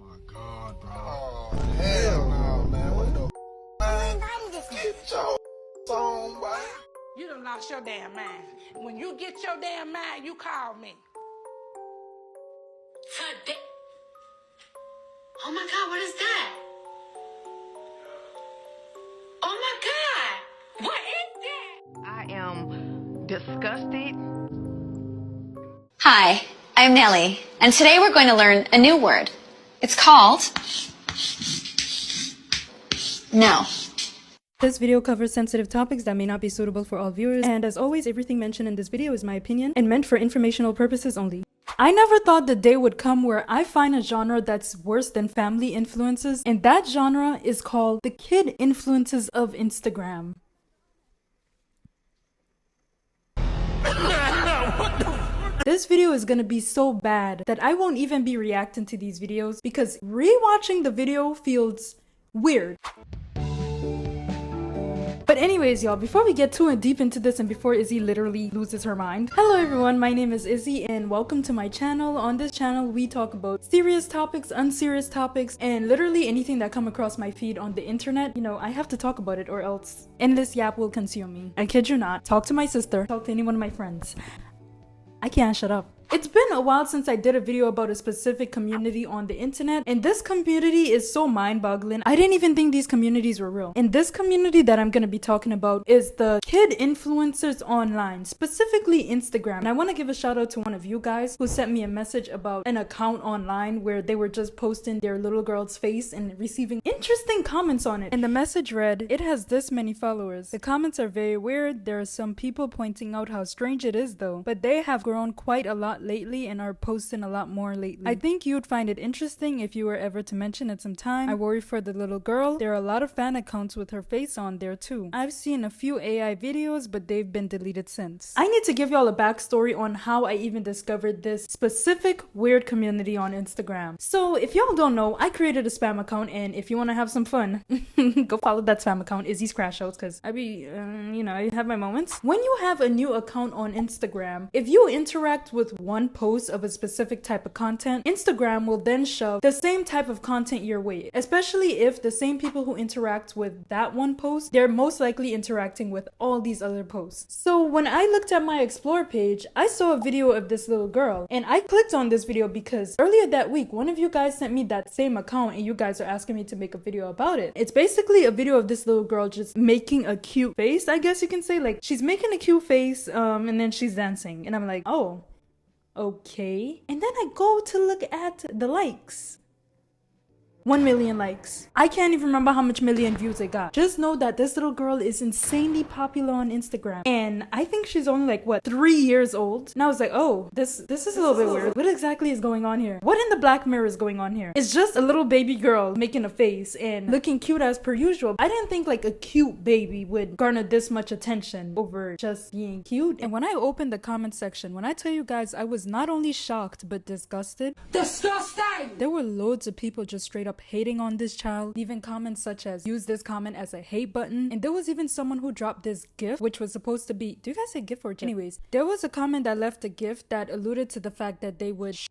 my god, bro. Oh, hell no, man. What the man? Get your on, boy. You done lost your damn mind. When you get your damn mind, you call me. Oh my god, what is that? Oh my god! What is that? I am disgusted. Hi, I'm Nellie, and today we're going to learn a new word. It's called no. This video covers sensitive topics that may not be suitable for all viewers, and as always, everything mentioned in this video is my opinion and meant for informational purposes only. I never thought the day would come where I find a genre that's worse than family influences, and that genre is called the kid influences of Instagram. This video is gonna be so bad that I won't even be reacting to these videos because rewatching the video feels weird. But anyways, y'all, before we get too deep into this and before Izzy literally loses her mind. Hello everyone, my name is Izzy and welcome to my channel. On this channel, we talk about serious topics, unserious topics, and literally anything that come across my feed on the internet. You know, I have to talk about it or else endless yap will consume me. I kid you not. Talk to my sister, talk to any one of my friends. I can't shut up. It's been a while since I did a video about a specific community on the internet, and this community is so mind-boggling. I didn't even think these communities were real. And this community that I'm gonna be talking about is the kid influencers online, specifically Instagram. And I want to give a shout out to one of you guys who sent me a message about an account online where they were just posting their little girl's face and receiving interesting comments on it. And the message read, "It has this many followers. The comments are very weird. There are some people pointing out how strange it is though, but they have grown quite a lot lately and are posting a lot more lately. I think you'd find it interesting if you were ever to mention it sometime. I worry for the little girl. There are a lot of fan accounts with her face on there too. I've seen a few AI videos, but they've been deleted since." I need to give y'all a backstory on how I even discovered this specific weird community on Instagram. So if y'all don't know, I created a spam account, and if you want to have some fun, go follow that spam account, Izzy's Crash Outs, because I be, you know, I have my moments. When you have a new account on Instagram, if you interact with one post of a specific type of content, Instagram will then shove the same type of content your way, especially if the same people who interact with that one post, they're most likely interacting with all these other posts. So when I looked at my explore page, I saw a video of this little girl, and I clicked on this video because earlier that week, one of you guys sent me that same account and you guys are asking me to make a video about it. It's basically a video of this little girl just making a cute face, I guess you can say. Like, she's making a cute face, and then she's dancing, and I'm like, oh, okay. And then I go to look at the likes. 1 million likes. I can't even remember how much million views it got. Just know that this little girl is insanely popular on Instagram. And I think she's only like, what, 3 years old? And I was like, oh, this is a little bit weird. What exactly is going on here? What in the Black Mirror is going on here? It's just a little baby girl making a face and looking cute as per usual. I didn't think like a cute baby would garner this much attention over just being cute. And when I opened the comment section, when I tell you guys, I was not only shocked but disgusted. Disgusting! There were loads of people just straight up hating on this child, leaving comments such as use this comment as a hate button, and there was even someone who dropped this gif which was supposed to be, do you guys say gif or gif? Anyways, there was a comment that left a gif that alluded to the fact that they would shoot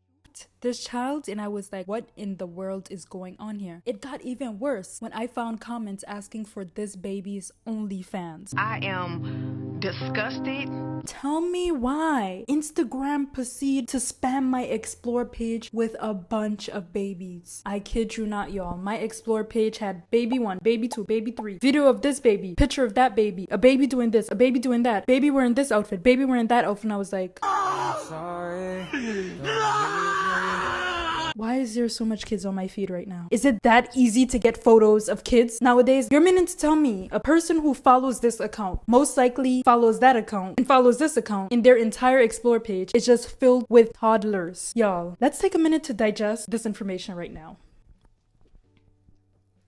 this child, and I was like, what in the world is going on here? It got even worse when I found comments asking for this baby's OnlyFans. I am disgusted. Tell me why Instagram proceed to spam my explore page with a bunch of babies. I kid you not, y'all. My explore page had baby 1, baby 2, baby 3, video of this baby, picture of that baby, a baby doing this, a baby doing that, baby wearing this outfit, baby wearing that outfit, and I was like, Sorry. why is there so much kids on my feed right now? Is it that easy to get photos of kids nowadays? You're meaning to tell me a person who follows this account most likely follows that account and follows this account, and their entire explore page is just filled with toddlers? Y'all, let's take a minute to digest this information right now.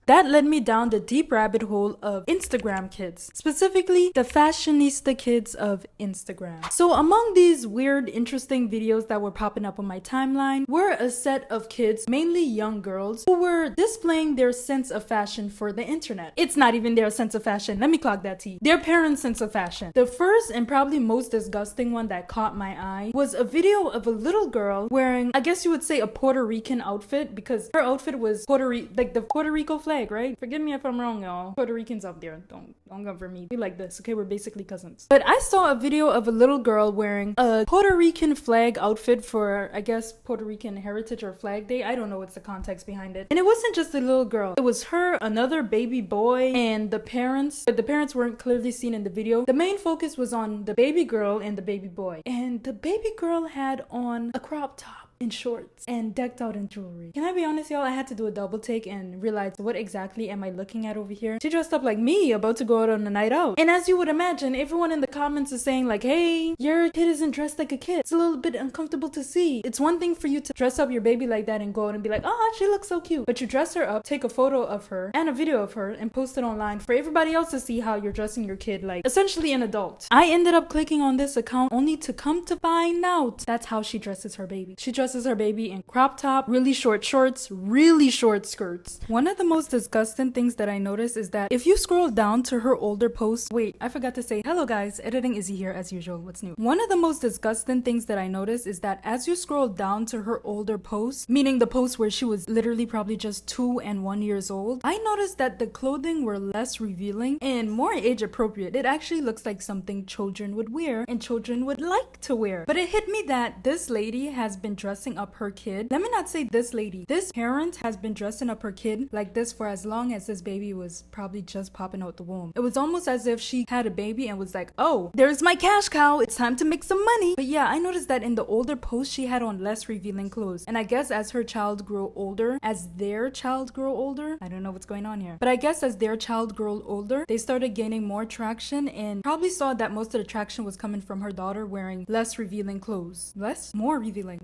That led me down the deep rabbit hole of Instagram kids, specifically the fashionista kids of Instagram. So among these weird, interesting videos that were popping up on my timeline were a set of kids, mainly young girls, who were displaying their sense of fashion for the internet. It's not even their sense of fashion, let me clock that T. Their parents' sense of fashion. The first and probably most disgusting one that caught my eye was a video of a little girl wearing, I guess you would say, a Puerto Rican outfit, because her outfit was like the Puerto Rico flag, right? Forgive me if I'm wrong, y'all. Puerto Ricans out there, don't come for me. We like this, okay? We're basically cousins. But I saw a video of a little girl wearing a Puerto Rican flag outfit for, I guess, Puerto Rican Heritage or Flag Day. I don't know what's the context behind it. And it wasn't just a little girl. It was her, another baby boy, and the parents. But the parents weren't clearly seen in the video. The main focus was on the baby girl and the baby boy. And the baby girl had on a crop top in shorts and decked out in jewelry. Can I be honest, y'all? I had to do a double take and realize, what exactly am I looking at over here? She dressed up like me, about to go out on a night out. And as you would imagine, everyone in the comments is saying like, hey, your kid isn't dressed like a kid. It's a little bit uncomfortable to see. It's one thing for you to dress up your baby like that and go out and be like, oh, she looks so cute. But you dress her up, take a photo of her and a video of her and post it online for everybody else to see how you're dressing your kid like essentially an adult. I ended up clicking on this account only to come to find out that's how she dresses her baby. She dresses her baby in crop top, really short shorts, really short skirts. One of the most disgusting things that I noticed is that if you scroll down to her older posts, wait, I forgot to say, hello guys, editing Izzy here as usual, what's new? One of the most disgusting things that I noticed is that as you scroll down to her older posts, meaning the posts where she was literally probably just 2 and 1 years old, I noticed that the clothing were less revealing and more age appropriate. It actually looks like something children would wear and children would like to wear. But it hit me that this lady has been dressing up her kid. Let me not say this lady. This parent has been dressing up her kid like this for as long as this baby was probably just popping out the womb. It was almost as if she had a baby and was like, oh, there's my cash cow. It's time to make some money. But yeah, I noticed that in the older posts, she had on less revealing clothes. And I guess as her child grew older, as their child grew older, I don't know what's going on here. But I guess as their child grew older, they started gaining more traction and probably saw that most of the traction was coming from her daughter wearing less revealing clothes. More revealing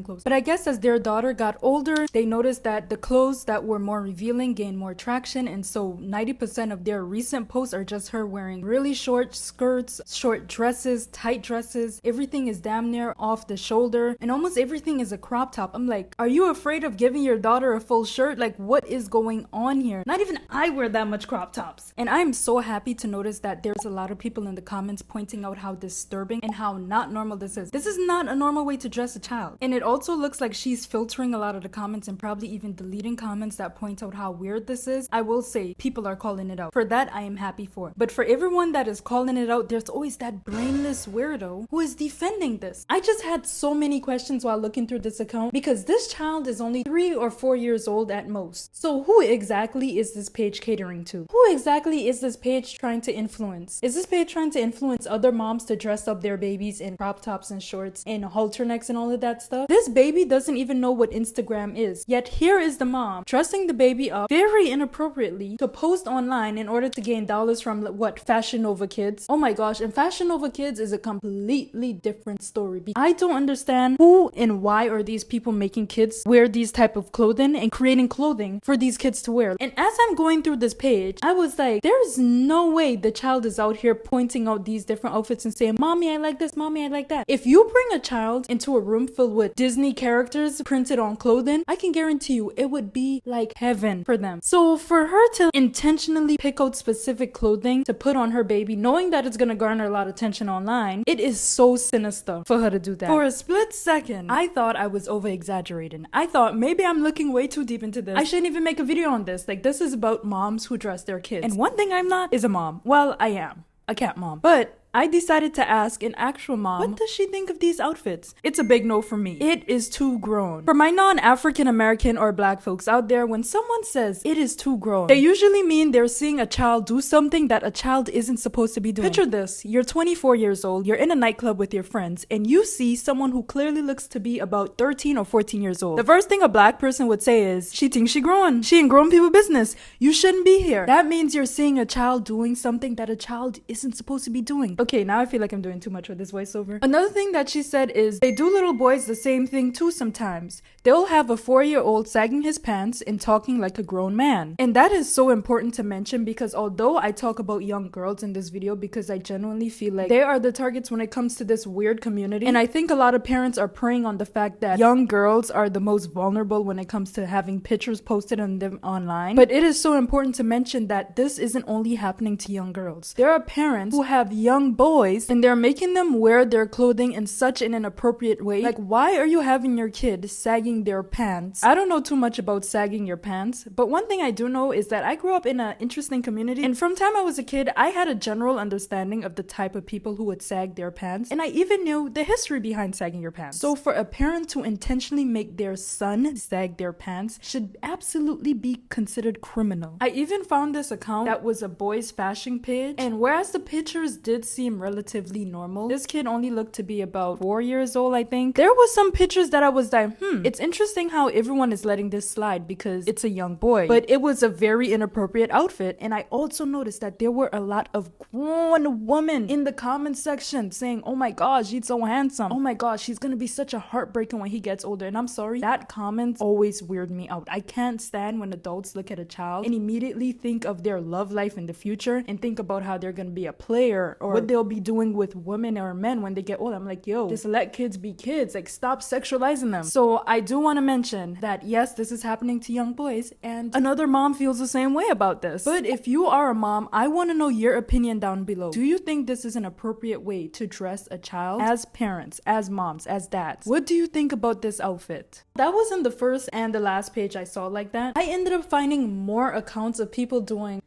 clothes. But I guess as their daughter got older, they noticed that the clothes that were more revealing gained more traction, and so 90% of their recent posts are just her wearing really short skirts, short dresses, tight dresses. Everything is damn near off the shoulder, and almost everything is a crop top. I'm like, are you afraid of giving your daughter a full shirt? Like, what is going on here? Not even I wear that much crop tops. And I am so happy to notice that there's a lot of people in the comments pointing out how disturbing and how not normal this is. This is not a normal way to dress a child. And it also looks like she's filtering a lot of the comments and probably even deleting comments that point out how weird this is. I will say people are calling it out. For that, I am happy for. But for everyone that is calling it out, there's always that brainless weirdo who is defending this. I just had so many questions while looking through this account because this child is only 3 or 4 years old at most. So who exactly is this page catering to? Who exactly is this page trying to influence? Is this page trying to influence other moms to dress up their babies in crop tops and shorts and halter necks and all of that stuff? This baby doesn't even know what Instagram is. Yet here is the mom dressing the baby up very inappropriately to post online in order to gain dollars from what, Fashion Nova Kids? Oh my gosh, and Fashion Nova Kids is a completely different story. I don't understand who and why are these people making kids wear these type of clothing and creating clothing for these kids to wear. And as I'm going through this page, I was like, there's no way the child is out here pointing out these different outfits and saying, mommy, I like this, mommy, I like that. If you bring a child into a room filled with Disney characters printed on clothing, I can guarantee you it would be like heaven for them. So for her to intentionally pick out specific clothing to put on her baby, knowing that it's gonna garner a lot of attention online, it is so sinister for her to do that. For a split second, I thought I was over exaggerating. I thought maybe I'm looking way too deep into this. I shouldn't even make a video on this. Like, this is about moms who dress their kids. And one thing I'm not is a mom. Well, I am a cat mom. But I decided to ask an actual mom, what does she think of these outfits? It's a big no for me. It is too grown. For my non-African American or black folks out there, when someone says it is too grown, they usually mean they're seeing a child do something that a child isn't supposed to be doing. Picture this, you're 24 years old, you're in a nightclub with your friends, and you see someone who clearly looks to be about 13 or 14 years old. The first thing a black person would say is, she thinks she grown. She in grown people business. You shouldn't be here. That means you're seeing a child doing something that a child isn't supposed to be doing. Okay, now I feel like I'm doing too much with this voiceover. Another thing that she said is they do little boys the same thing too sometimes. They'll have a 4-year-old sagging his pants and talking like a grown man. And that is so important to mention because although I talk about young girls in this video because I genuinely feel like they are the targets when it comes to this weird community. And I think a lot of parents are preying on the fact that young girls are the most vulnerable when it comes to having pictures posted on them online. But it is so important to mention that this isn't only happening to young girls. There are parents who have young boys and they're making them wear their clothing in such an inappropriate way. Like, why are you having your kid sagging their pants? I don't know too much about sagging your pants, but one thing I do know is that I grew up in an interesting community, and from time I was a kid, I had a general understanding of the type of people who would sag their pants, and I even knew the history behind sagging your pants. So for a parent to intentionally make their son sag their pants should absolutely be considered criminal. I even found this account that was a boys fashion page, and whereas the pictures did seem relatively normal, this kid only looked to be about 4 years old, I think. There was some pictures that I was like, it's interesting how everyone is letting this slide because it's a young boy, but it was a very inappropriate outfit. And I also noticed that there were a lot of grown women in the comment section saying, oh my gosh, he's so handsome, oh my gosh, he's gonna be such a heartbreaker when he gets older. And I'm sorry, that comment always weird me out. I can't stand when adults look at a child and immediately think of their love life in the future and think about how they're gonna be a player or what they'll be doing with women or men when they get old. I'm like, yo, just let kids be kids, like stop sexualizing them. So I do want to mention that yes, this is happening to young boys and another mom feels the same way about this. But if you are a mom, I want to know your opinion down below. Do you think this is an appropriate way to dress a child? As parents, as moms, as dads, what do you think about this outfit? That wasn't the first and the last page I saw like that. I ended up finding more accounts of people doing.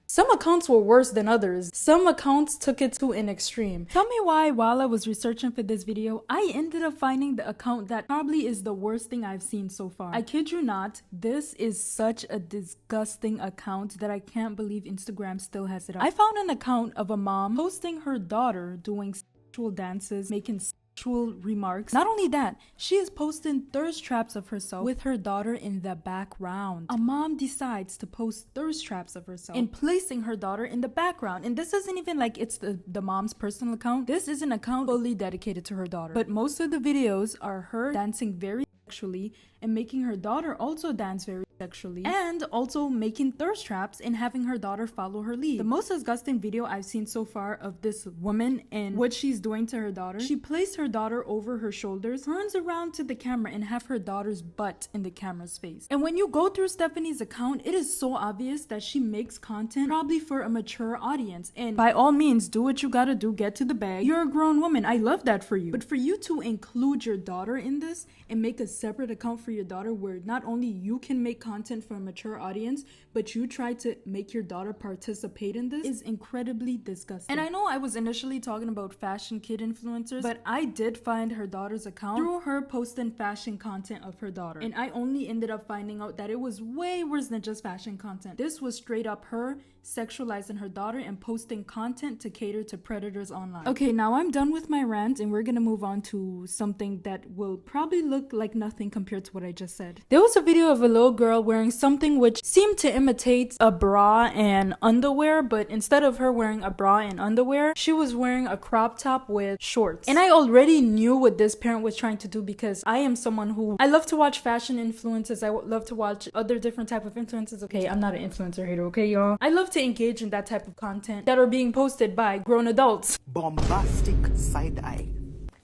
Some accounts were worse than others. Some accounts took it to an extreme. Tell me why while I was researching for this video, I ended up finding the account that probably is the worst thing I've seen so far. I kid you not, this is such a disgusting account that I can't believe Instagram still has it up. I found an account of a mom posting her daughter doing sexual dances, making sexual remarks. Not only that, she is posting thirst traps of herself with her daughter in the background. A mom decides to post thirst traps of herself and placing her daughter in the background. And this isn't even like it's the mom's personal account. This is an account fully dedicated to her daughter. But most of the videos are her dancing very sexually and making her daughter also dance very sexually and also making thirst traps and having her daughter follow her lead. The most disgusting video I've seen so far of this woman and what she's doing to her daughter, she placed her daughter over her shoulders, turns around to the camera and have her daughter's butt in the camera's face. And when you go through Stephanie's account, it is so obvious that she makes content probably for a mature audience. And by all means, do what you gotta do, get to the bag. You're a grown woman, I love that for you. But for you to include your daughter in this and make a separate account for your daughter where not only you can make content for a mature audience, but you try to make your daughter participate in this is incredibly disgusting. And I know I was initially talking about fashion kid influencers, but I did find her daughter's account through her posting fashion content of her daughter. And I only ended up finding out that it was way worse than just fashion content. This was straight up her sexualizing her daughter and posting content to cater to predators online. Okay, now I'm done with my rant and we're gonna move on to something that will probably look like nothing compared to what I just said. There was a video of a little girl wearing something which seemed to imitate a bra and underwear, but instead of her wearing a bra and underwear, she was wearing a crop top with shorts. And I already knew what this parent was trying to do because I am someone who, I love to watch fashion influencers, I love to watch other different type of influencers. Okay, I'm not an influencer hater, okay y'all? I love to engage in that type of content that are being posted by grown adults. Bombastic side eye.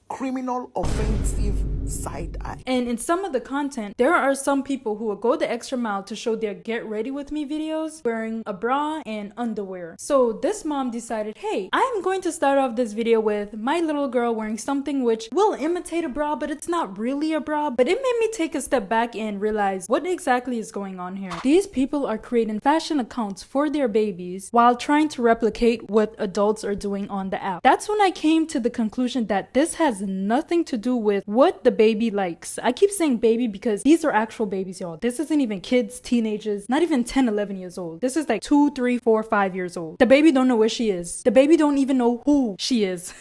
Criminal offensive side eye. And in some of the content, there are some people who will go the extra mile to show their get ready with me videos wearing a bra and underwear. So this mom decided, hey, I'm going to start off this video with my little girl wearing something which will imitate a bra, but it's not really a bra. But it made me take a step back and realize what exactly is going on here. These people are creating fashion accounts for their babies while trying to replicate what adults are doing on the app. That's when I came to the conclusion that this has nothing to do with what the baby likes. I keep saying baby because these are actual babies, y'all. This isn't even kids, teenagers, not even 10, 11 years old. This is like 2, 3, 4, 5 years old. The baby don't know where she is. The baby don't even know who she is.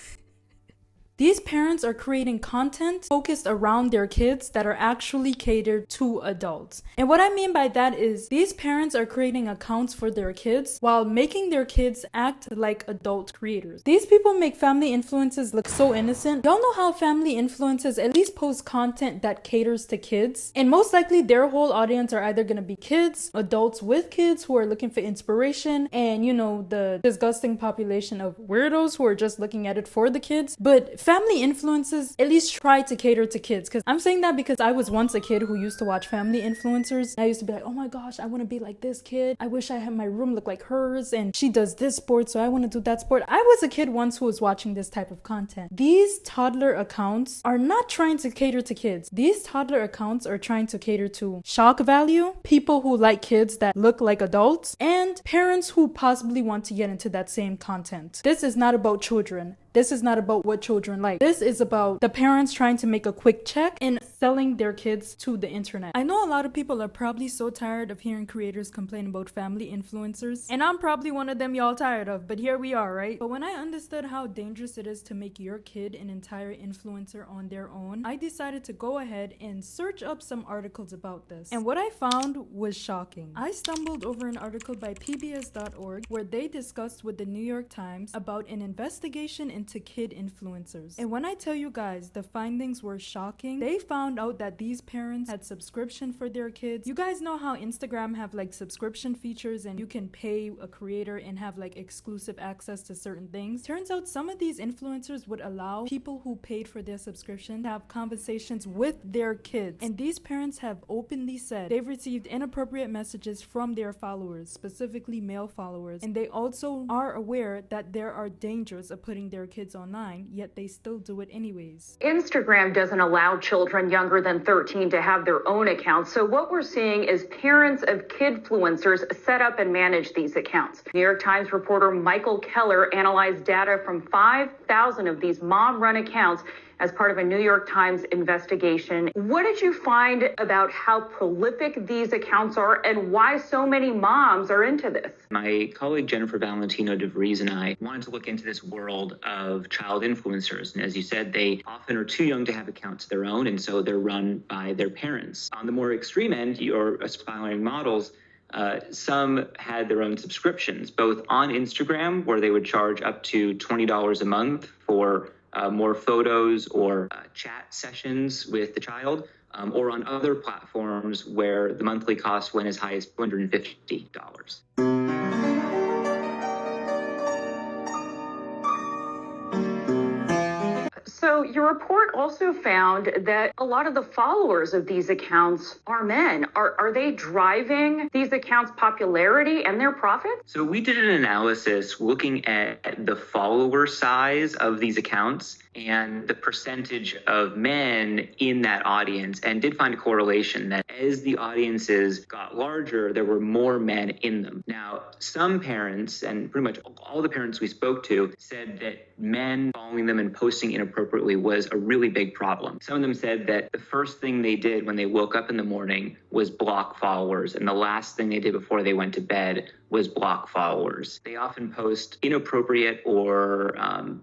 These parents are creating content focused around their kids that are actually catered to adults. And what I mean by that is these parents are creating accounts for their kids while making their kids act like adult creators. These people make family influencers look so innocent. Y'all know how family influencers at least post content that caters to kids? And most likely their whole audience are either gonna be kids, adults with kids who are looking for inspiration, and you know, the disgusting population of weirdos who are just looking at it for the kids. But family influencers at least try to cater to kids. Because I'm saying that because I was once a kid who used to watch family influencers. I used to be like, oh my gosh, I want to be like this kid. I wish I had my room look like hers, and she does this sport, so I want to do that sport. I was a kid once who was watching this type of content. These toddler accounts are not trying to cater to kids. These toddler accounts are trying to cater to shock value, people who like kids that look like adults, and parents who possibly want to get into that same content. This is not about children. This is not about what children like. This is about the parents trying to make a quick check and selling their kids to the internet. I know a lot of people are probably so tired of hearing creators complain about family influencers, and I'm probably one of them y'all tired of, but here we are, right? But when I understood how dangerous it is to make your kid an entire influencer on their own, I decided to go ahead and search up some articles about this. And what I found was shocking. I stumbled over an article by PBS.org where they discussed with the New York Times about an investigation into kid influencers. And when I tell you guys the findings were shocking, they found out that these parents had subscription for their kids. You guys know how Instagram have like subscription features and you can pay a creator and have like exclusive access to certain things. Turns out some of these influencers would allow people who paid for their subscription to have conversations with their kids. And these parents have openly said they've received inappropriate messages from their followers, specifically male followers, and they also are aware that there are dangers of putting their kids online, yet they still do it anyways. Instagram doesn't allow children younger than 13 to have their own accounts, so what we're seeing is parents of kidfluencers set up and manage these accounts. New York Times reporter Michael Keller analyzed data from 5,000 of these mom-run accounts as part of a New York Times investigation. What did you find about how prolific these accounts are and why so many moms are into this? My colleague Jennifer Valentino DeVries and I wanted to look into this world of child influencers. And as you said, they often are too young to have accounts of their own, and so they're run by their parents. On the more extreme end, your aspiring models, some had their own subscriptions, both on Instagram, where they would charge up to $20 a month for more photos or chat sessions with the child, or on other platforms where the monthly cost went as high as $250. So your report also found that a lot of the followers of these accounts are men. Are they driving these accounts' popularity and their profits? So we did an analysis looking at the follower size of these accounts and the percentage of men in that audience, and did find a correlation that as the audiences got larger, there were more men in them. Now, some parents, and pretty much all the parents we spoke to, said that men following them and posting inappropriately was a really big problem. Some of them said that the first thing they did when they woke up in the morning was block followers, and the last thing they did before they went to bed was block followers. They often post inappropriate or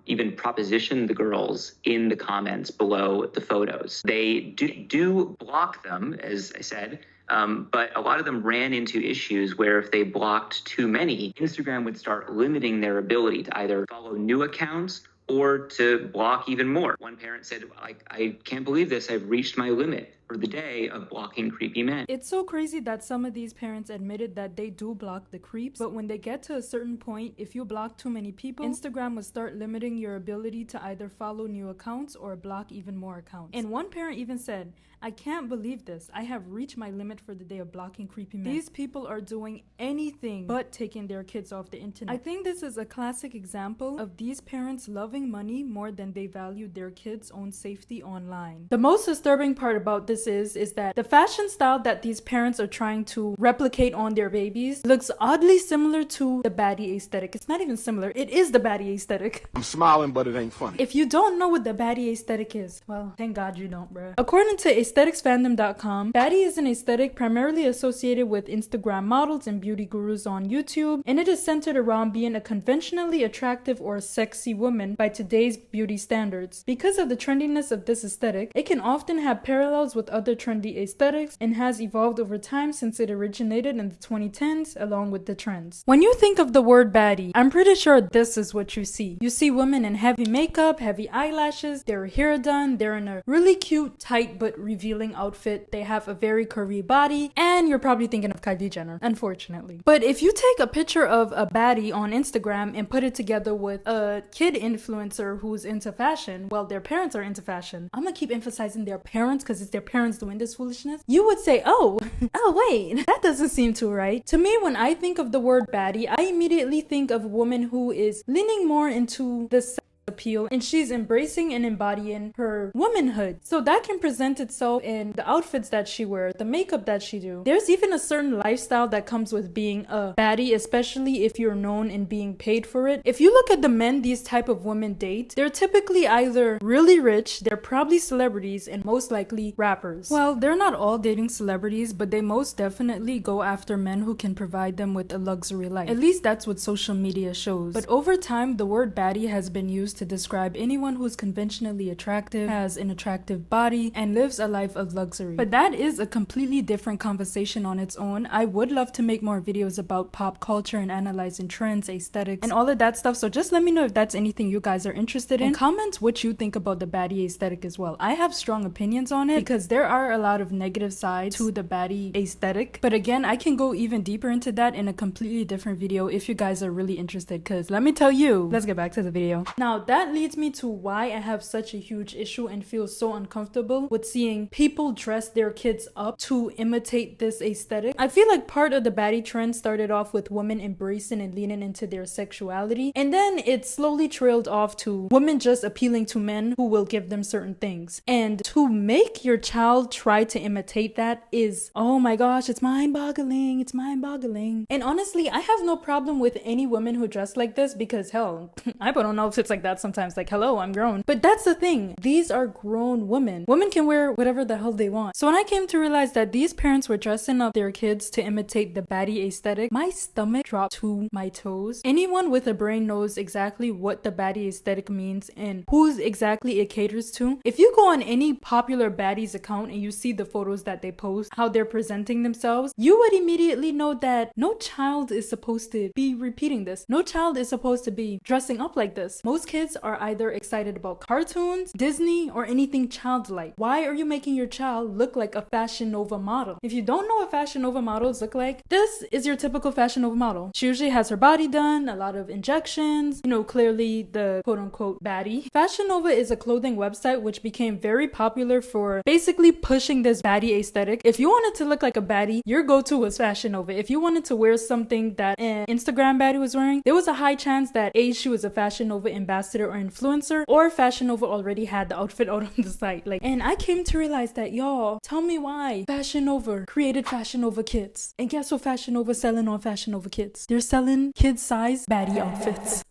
even proposition the girls in the comments below the photos. They do block them, as I said, but a lot of them ran into issues where if they blocked too many, Instagram would start limiting their ability to either follow new accounts or to block even more. One parent said, I can't believe this, I've reached my limit for the day of blocking creepy men. It's so crazy that some of these parents admitted that they do block the creeps, but when they get to a certain point, if you block too many people, Instagram will start limiting your ability to either follow new accounts or block even more accounts. And one parent even said, I can't believe this. I have reached my limit for the day of blocking creepy men. These people are doing anything but taking their kids off the internet. I think this is a classic example of these parents loving money more than they value their kids' own safety online. The most disturbing part about this this is that the fashion style that these parents are trying to replicate on their babies looks oddly similar to the baddie aesthetic. It's not even similar, it is the baddie aesthetic. I'm smiling, but it ain't funny. If you don't know what the baddie aesthetic is, well, thank God you don't, bruh. According to aestheticsfandom.com, baddie is an aesthetic primarily associated with Instagram models and beauty gurus on YouTube, and it is centered around being a conventionally attractive or sexy woman by today's beauty standards. Because of the trendiness of this aesthetic, it can often have parallels with other trendy aesthetics and has evolved over time since it originated in the 2010s along with the trends. When you think of the word baddie, I'm pretty sure this is what you see. You see women in heavy makeup, heavy eyelashes, their hair done, they're in a really cute, tight but revealing outfit, they have a very curvy body, and you're probably thinking of Kylie Jenner, unfortunately. But if you take a picture of a baddie on Instagram and put it together with a kid influencer who's into fashion, well, their parents are into fashion. I'm gonna keep emphasizing their parents because it's their parents doing this foolishness. You would say, oh wait, that doesn't seem too right. To me, when I think of the word baddie, I immediately think of a woman who is leaning more into the appeal and she's embracing and embodying her womanhood. So that can present itself in the outfits that she wears, the makeup that she do. There's even a certain lifestyle that comes with being a baddie, especially if you're known and being paid for it. If you look at the men these type of women date, they're typically either really rich, they're probably celebrities, and most likely rappers. Well, they're not all dating celebrities, but they most definitely go after men who can provide them with a luxury life. At least that's what social media shows. But over time, the word baddie has been used to describe anyone who's conventionally attractive, has an attractive body, and lives a life of luxury. But that is a completely different conversation on its own. I would love to make more videos about pop culture and analyzing trends, aesthetics, and all of that stuff, so just let me know if that's anything you guys are interested in. And comment what you think about the baddie aesthetic as well. I have strong opinions on it because there are a lot of negative sides to the baddie aesthetic, but again, I can go even deeper into that in a completely different video if you guys are really interested, because let me tell you, let's get back to the video. Now, that leads me to why I have such a huge issue and feel so uncomfortable with seeing people dress their kids up to imitate this aesthetic. I feel like part of the baddie trend started off with women embracing and leaning into their sexuality, and then it slowly trailed off to women just appealing to men who will give them certain things. And to make your child try to imitate that is, oh my gosh, it's mind-boggling. It's mind-boggling. And honestly, I have no problem with any women who dress like this because hell, I put on outfits like that sometimes, like hello, I'm grown. But that's the thing, these are grown women. Women can wear whatever the hell they want. So when I came to realize that these parents were dressing up their kids to imitate the baddie aesthetic, my stomach dropped to my toes. Anyone with a brain knows exactly what the baddie aesthetic means and who's exactly it caters to. If you go on any popular baddies account and you see the photos that they post, how they're presenting themselves, you would immediately know that no child is supposed to be repeating this. No child is supposed to be dressing up like this. Most kids are either excited about cartoons, Disney, or anything childlike. Why are you making your child look like a Fashion Nova model? If you don't know what Fashion Nova models look like, this is your typical Fashion Nova model. She usually has her body done, a lot of injections, you know, clearly the quote-unquote baddie. Fashion Nova is a clothing website which became very popular for basically pushing this baddie aesthetic. If you wanted to look like a baddie, your go-to was Fashion Nova. If you wanted to wear something that an Instagram baddie was wearing, there was a high chance that A, she was a Fashion Nova ambassador or influencer, or Fashion Nova already had the outfit out on the site. And I came to realize that, y'all, tell me why Fashion Nova created Fashion Nova kits. And guess what Fashion Nova's selling on Fashion Nova kits? They're selling kid-size baddie outfits.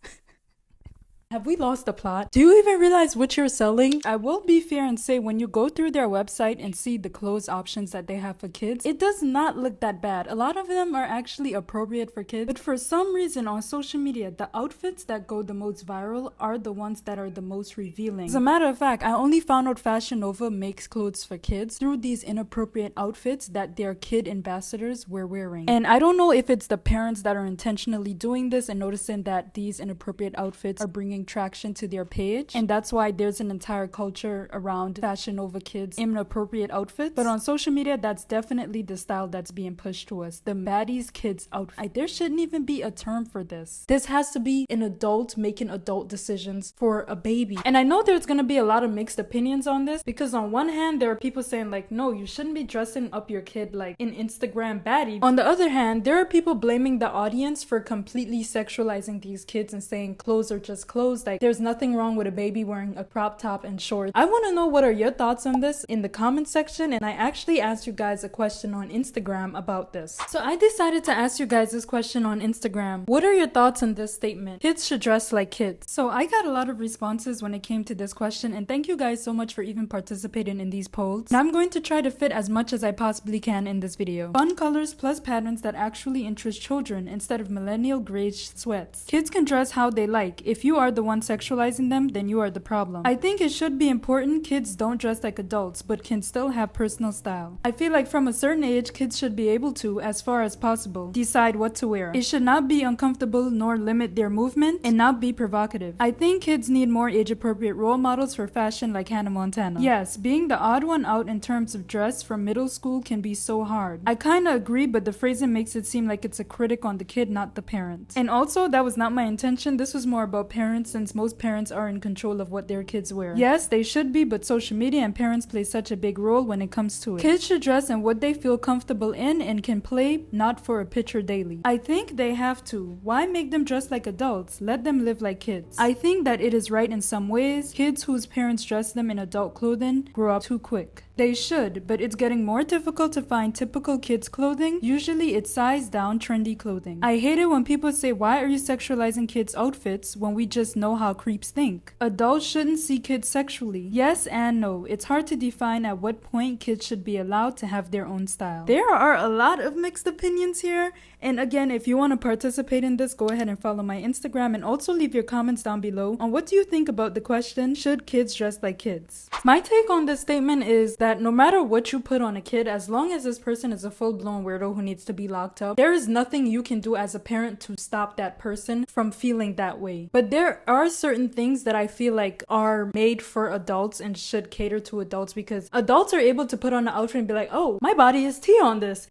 Have we lost the plot? Do you even realize what you're selling? I will be fair and say when you go through their website and see the clothes options that they have for kids, it does not look that bad. A lot of them are actually appropriate for kids, but for some reason on social media, the outfits that go the most viral are the ones that are the most revealing. As a matter of fact, I only found out Fashion Nova makes clothes for kids through these inappropriate outfits that their kid ambassadors were wearing. And I don't know if it's the parents that are intentionally doing this and noticing that these inappropriate outfits are bringing traction to their page, and that's why there's an entire culture around Fashion Nova kids inappropriate outfits. But on social media, that's definitely the style that's being pushed to us, the baddies kids outfit. There shouldn't even be a term for this. This has to be an adult making adult decisions for a baby. And I know there's gonna be a lot of mixed opinions on this, because on one hand there are people saying like, no, you shouldn't be dressing up your kid like an Instagram baddie. On the other hand, there are people blaming the audience for completely sexualizing these kids and saying clothes are just clothes. clothes. Like, there's nothing wrong with a baby wearing a crop top and shorts. I want to know what are your thoughts on this in the comment section, and I actually asked you guys a question on Instagram about this. So I decided to ask you guys this question on Instagram. What are your thoughts on this statement? Kids should dress like kids. So I got a lot of responses when it came to this question, and thank you guys so much for even participating in these polls. And I'm going to try to fit as much as I possibly can in this video. Fun colors plus patterns that actually interest children instead of millennial grayish sweats. Kids can dress how they like. If you are the one sexualizing them, then you are the problem. I think it should be important kids don't dress like adults but can still have personal style. I feel like from a certain age, kids should be able to, as far as possible, decide what to wear. It should not be uncomfortable nor limit their movement and not be provocative. I think kids need more age-appropriate role models for fashion like Hannah Montana. Yes, being the odd one out in terms of dress from middle school can be so hard. I kinda agree, but the phrasing makes it seem like it's a critic on the kid, not the parent. And also, that was not my intention. This was more about parents, since most parents are in control of what their kids wear. Yes, they should be, but social media and parents play such a big role when it comes to it. Kids should dress in what they feel comfortable in and can play, not for a picture daily. I think they have to. Why make them dress like adults? Let them live like kids. I think that it is right in some ways. Kids whose parents dress them in adult clothing grow up too quick. They should, but it's getting more difficult to find typical kids clothing. Usually it's sized down trendy clothing. I hate it when people say, why are you sexualizing kids' outfits when we just know how creeps think? Adults shouldn't see kids sexually. Yes and no. It's hard to define at what point kids should be allowed to have their own style. There are a lot of mixed opinions here. And again, if you want to participate in this, go ahead and follow my Instagram and also leave your comments down below on what do you think about the question, should kids dress like kids? My take on this statement is that no matter what you put on a kid, as long as this person is a full-blown weirdo who needs to be locked up, there is nothing you can do as a parent to stop that person from feeling that way. But there are certain things that I feel like are made for adults and should cater to adults, because adults are able to put on an outfit and be like, oh, my body is tea on this.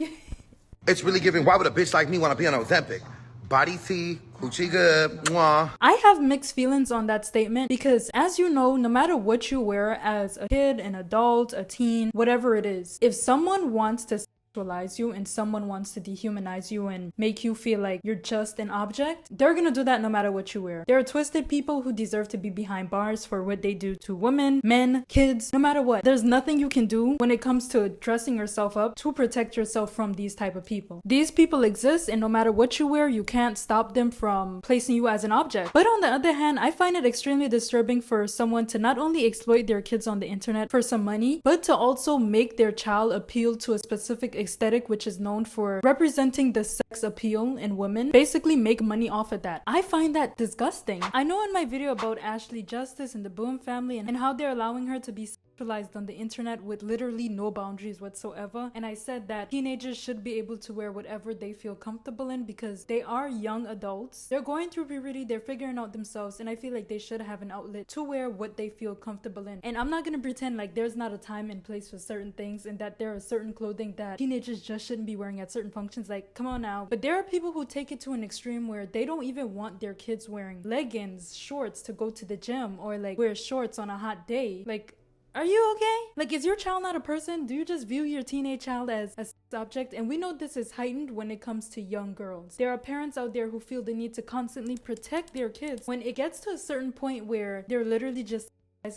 It's really giving, why would a bitch like me want to be on Ozempic? Body tea, coochie good, mwah. I have mixed feelings on that statement because, as you know, no matter what you wear as a kid, an adult, a teen, whatever it is, if someone wants to sexualize you and someone wants to dehumanize you and make you feel like you're just an object, they're gonna do that no matter what you wear. There are twisted people who deserve to be behind bars for what they do to women, men, kids, no matter what. There's nothing you can do when it comes to dressing yourself up to protect yourself from these type of people. These people exist, and no matter what you wear, you can't stop them from placing you as an object. But on the other hand, I find it extremely disturbing for someone to not only exploit their kids on the internet for some money, but to also make their child appeal to a specific aesthetic which is known for representing the sex appeal in women, basically make money off of that. I find that disgusting. I know in my video about Ashley Justice and the Boom family and how they're allowing her to be sexualized on the internet with literally no boundaries whatsoever, and I said that teenagers should be able to wear whatever they feel comfortable in because they are young adults. They're going through puberty, they're figuring out themselves, and I feel like they should have an outlet to wear what they feel comfortable in. And I'm not gonna pretend like there's not a time and place for certain things and that there are certain clothing that teenagers just shouldn't be wearing at certain functions. Like, come on now. But there are people who take it to an extreme where they don't even want their kids wearing leggings, shorts to go to the gym, or like wear shorts on a hot day. Like, are you okay? Like, is your child not a person? Do you just view your teenage child as a subject? And we know this is heightened when it comes to young girls. There are parents out there who feel the need to constantly protect their kids when it gets to a certain point where they're literally just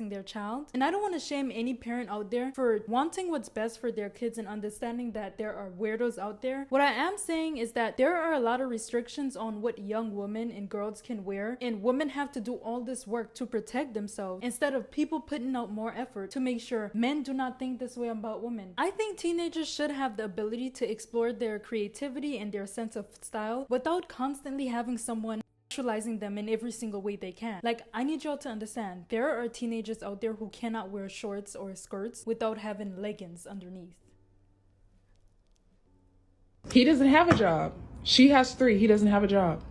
their child. And I don't want to shame any parent out there for wanting what's best for their kids and understanding that there are weirdos out there. What I am saying is that there are a lot of restrictions on what young women and girls can wear, and women have to do all this work to protect themselves instead of people putting out more effort to make sure men do not think this way about women. I think teenagers should have the ability to explore their creativity and their sense of style without constantly having someone sexualizing them in every single way they can. Like, I need y'all to understand, there are teenagers out there who cannot wear shorts or skirts without having leggings underneath. He doesn't have a job. She has 3. He doesn't have a job.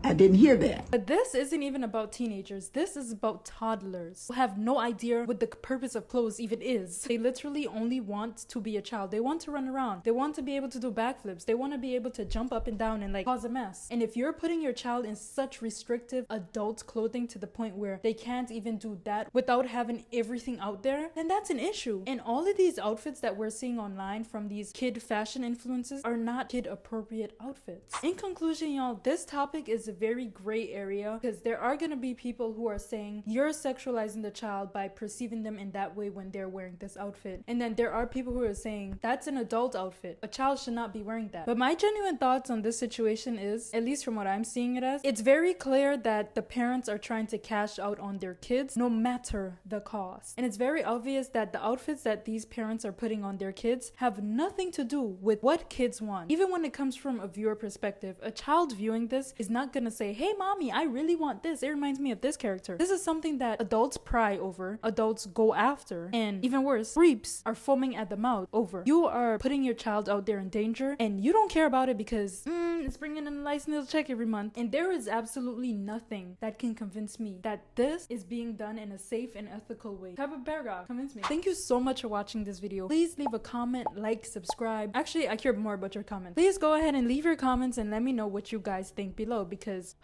I didn't hear that. But this isn't even about teenagers. This is about toddlers who have no idea what the purpose of clothes even is. They literally only want to be a child. They want to run around. They want to be able to do backflips. They want to be able to jump up and down and like cause a mess. And if you're putting your child in such restrictive adult clothing to the point where they can't even do that without having everything out there, then that's an issue. And all of these outfits that we're seeing online from these kid fashion influencers are not kid appropriate outfits. In conclusion, y'all, this topic is a very gray area, because there are going to be people who are saying you're sexualizing the child by perceiving them in that way when they're wearing this outfit. And then there are people who are saying that's an adult outfit. A child should not be wearing that. But my genuine thoughts on this situation is, at least from what I'm seeing it as, it's very clear that the parents are trying to cash out on their kids no matter the cost. And it's very obvious that the outfits that these parents are putting on their kids have nothing to do with what kids want. Even when it comes from a viewer perspective, a child viewing this is not gonna say, hey mommy, I really want this. It reminds me of this character. This is something that adults pry over, adults go after, and even worse, creeps are foaming at the mouth over. You are putting your child out there in danger and you don't care about it because it's bringing in a nice little check every month. And there is absolutely nothing that can convince me that this is being done in a safe and ethical way. Type of paragraph, convince me. Thank you so much for watching this video. Please leave a comment, like, subscribe. Actually, I care more about your comments. Please go ahead and leave your comments and let me know what you guys think below, because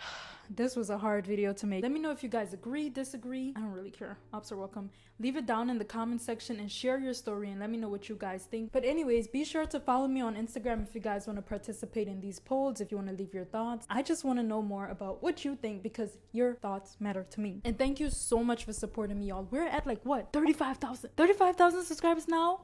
this was a hard video to make. Let me know if you guys agree, disagree. I don't really care. Ops are welcome. Leave it down in the comment section and share your story and let me know what you guys think. But anyways, be sure to follow me on Instagram if you guys want to participate in these polls, if you want to leave your thoughts. I just want to know more about what you think because your thoughts matter to me. And thank you so much for supporting me, y'all. We're at like what? 35,000 subscribers now?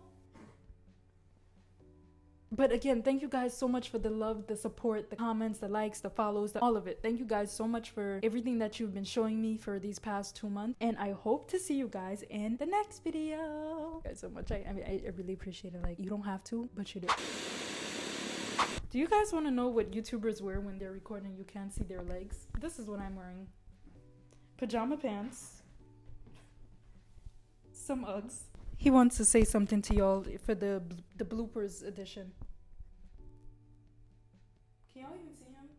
But again, thank you guys so much for the love, the support, the comments, the likes, the follows, all of it. Thank you guys so much for everything that you've been showing me for these past 2 months. And I hope to see you guys in the next video. Thank you guys so much. I mean, I really appreciate it. Like, you don't have to, but you do. Do you guys want to know what YouTubers wear when they're recording? You can't see their legs. This is what I'm wearing. Pajama pants. Some Uggs. He wants to say something to y'all for the bloopers edition. Can y'all even see him?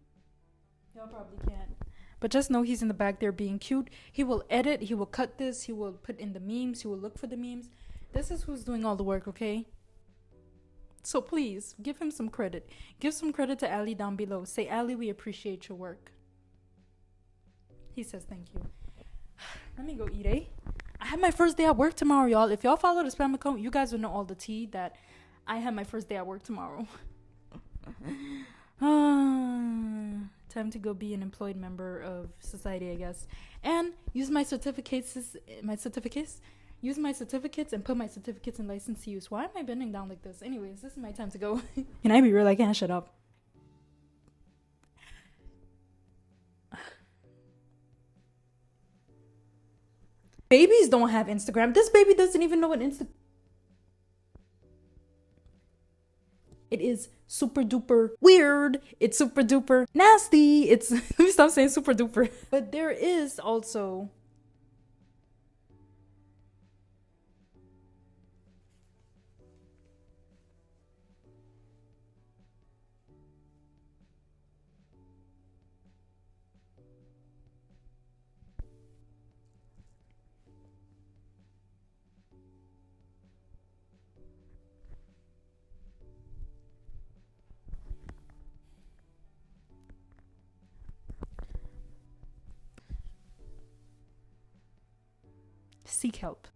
Y'all probably can't. But just know he's in the back there being cute. He will edit, he will cut this, he will put in the memes, he will look for the memes. This is who's doing all the work, okay? So please, give him some credit. Give some credit to Ali down below. Say, Ali, we appreciate your work. He says thank you. Let me go eat, eh? I have my first day at work tomorrow, y'all. If y'all follow the spam account, you guys will know all the tea that I have my first day at work tomorrow. Time to go be an employed member of society, I guess. And use my certificates, use my certificates and put my certificates in license to use. Why am I bending down like this? Anyways, this is my time to go. Can I be real? I can't shut up. Babies don't have Instagram. This baby doesn't even know what Insta. It is super duper weird. It's super duper nasty. It's let me stop saying super duper. But there is also seek help.